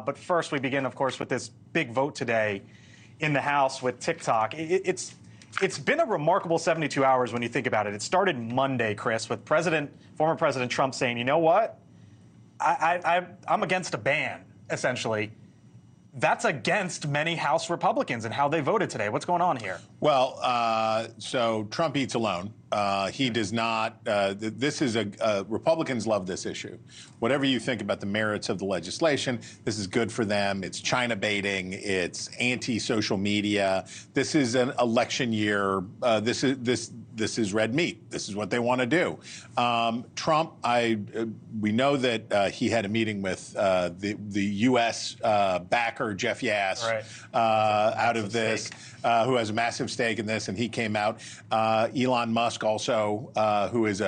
But first, we begin, of course, with this big vote today in the House with TikTok. It's been a remarkable 72 hours when you think about it. It started Monday, Chris, with former President Trump saying, you know what? I'm against a ban, essentially. That's against many House Republicans and how they voted today. What's going on here? Well, so Trump eats alone. He does not. This is Republicans love this issue. Whatever you think about the merits of the legislation, this is good for them. It's China baiting. It's anti-social media. This is an election year. This is red meat. This is what they want to do. Trump, we know that he had a meeting with the U.S. backer Jeff Yass out of this, who has a massive stake in this, and he came out. Elon Musk also, who is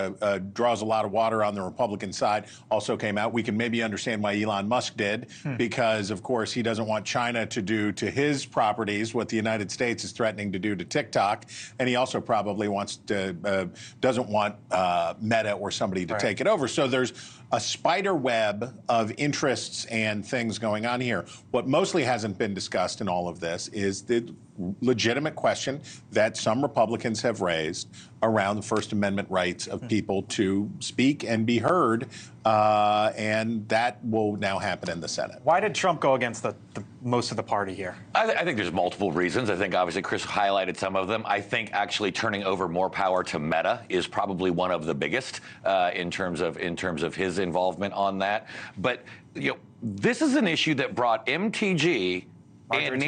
draws a lot of water on the Republican side, also came out. We can maybe understand why Elon Musk did, because of course he doesn't want China to do to his properties what the United States is threatening to do to TikTok, and he also probably wants to doesn't want Meta or somebody to take it over. So there's a spider web of interests and things going on here. What mostly hasn't been discussed in all of this is the legitimate question that some Republicans have raised around the First Amendment rights of people to speak and be heard, and that will now happen in the Senate. Why did Trump go against the most of the party here? I think there's multiple reasons. I think obviously Chris highlighted some of them. I think actually turning over more power to Meta is probably one of the biggest in terms of his involvement on that. But this is an issue that brought MTG and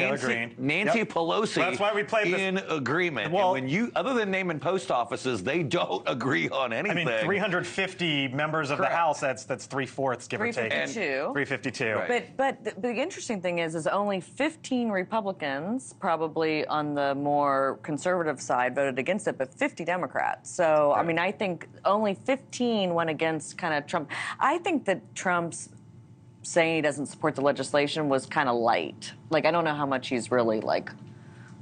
Nancy Pelosi that's why we played in agreement. Well, and when other than naming post offices, they don't agree on anything. I mean, 350 members of the House, that's 3/4, give or take. 352. Right. But the interesting thing is only 15 Republicans, probably on the more conservative side, voted against it, but 50 Democrats. So, I mean, I think only 15 went against kind of Trump. I think that Trump's saying he doesn't support the legislation was kind of light. Like, I don't know how much he's really, like,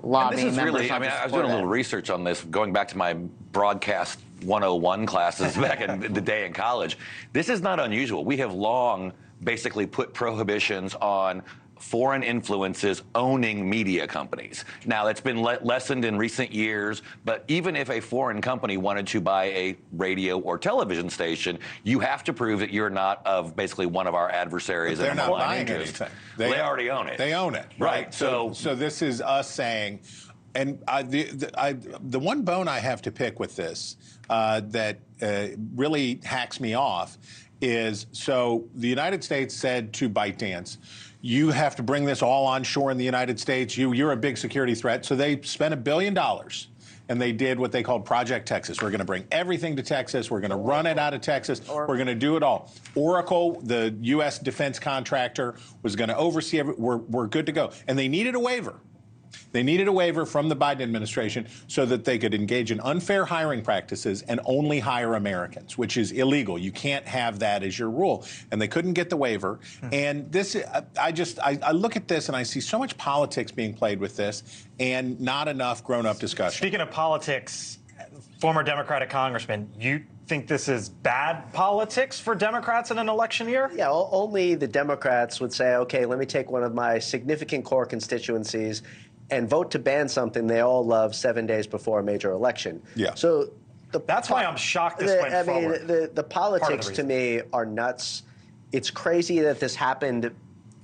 lobbying members. This is really, I mean, I was doing a little research on this, going back to my broadcast 101 classes back in the day in college. This is not unusual. We have long basically put prohibitions on foreign influences owning media companies. Now, that's been lessened in recent years, but even if a foreign company wanted to buy a radio or television station, you have to prove that you're not of basically one of our adversaries. But they're not buying anything. They already own it. They own it, right? So this is us saying, and the one bone I have to pick with this that really hacks me off is, so the United States said to ByteDance, you have to bring this all onshore in the United States. You're a big security threat. So they spent $1 billion, and they did what they called Project Texas. We're going to bring everything to Texas. We're going to run it out of Texas. We're going to do it all. Oracle, the U.S. defense contractor, was going to oversee we're good to go. And they needed a waiver. They needed a waiver from the Biden administration so that they could engage in unfair hiring practices and only hire Americans, which is illegal. You can't have that as your rule. And they couldn't get the waiver. And this, I look at this and I see so much politics being played with this and not enough grown-up discussion. Speaking of politics, former Democratic congressman, you think this is bad politics for Democrats in an election year? Yeah, only the Democrats would say, okay, let me take one of my significant core constituencies and vote to ban something they all love 7 days before a major election. Yeah. So that's why I'm shocked this went forward. I mean, the politics to me are nuts. It's crazy that this happened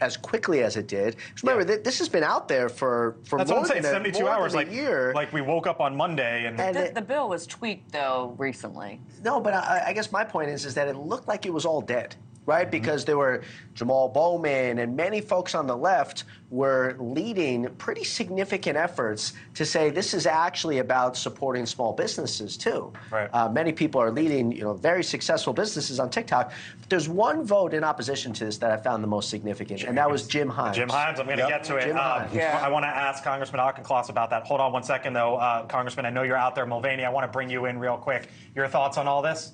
as quickly as it did. Remember, this has been out there for that's more what I'm saying, than 72 hours, like a year. Like we woke up on Monday and the bill was tweaked though recently. No, but I guess my point is that it looked like it was all dead. Right, because there were Jamal Bowman and many folks on the left were leading pretty significant efforts to say this is actually about supporting small businesses too. Right. Many people are leading, very successful businesses on TikTok. But there's one vote in opposition to this that I found the most significant, and that was Jim Himes. Jim Himes, I'm going to get to it. I want to ask Congressman Auchincloss about that. Hold on one second, though, Congressman. I know you're out there, Mulvaney. I want to bring you in real quick. Your thoughts on all this?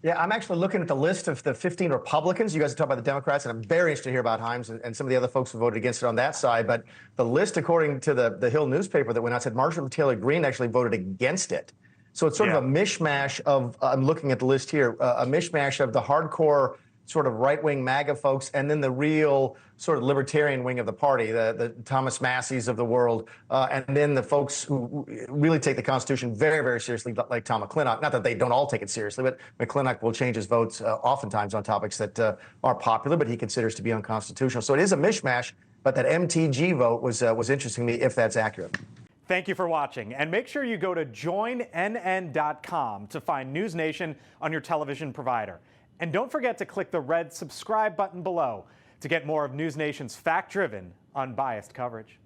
Yeah, I'm actually looking at the list of the 15 Republicans. You guys are talking about the Democrats, and I'm very interested to hear about Himes and some of the other folks who voted against it on that side. But the list, according to the Hill newspaper that went out, said Marjorie Taylor Greene actually voted against it. So it's sort of a mishmash of, I'm looking at the list here, a mishmash of the hardcore sort of right-wing MAGA folks, and then the real sort of libertarian wing of the party, the Thomas Masseys of the world, and then the folks who really take the Constitution very, very seriously, like Tom McClintock. Not that they don't all take it seriously, but McClintock will change his votes oftentimes on topics that are popular, but he considers to be unconstitutional. So it is a mishmash, but that MTG vote was interesting to me, if that's accurate. Thank you for watching, and make sure you go to joinnn.com to find NewsNation on your television provider. And don't forget to click the red subscribe button below to get more of NewsNation's fact-driven, unbiased coverage.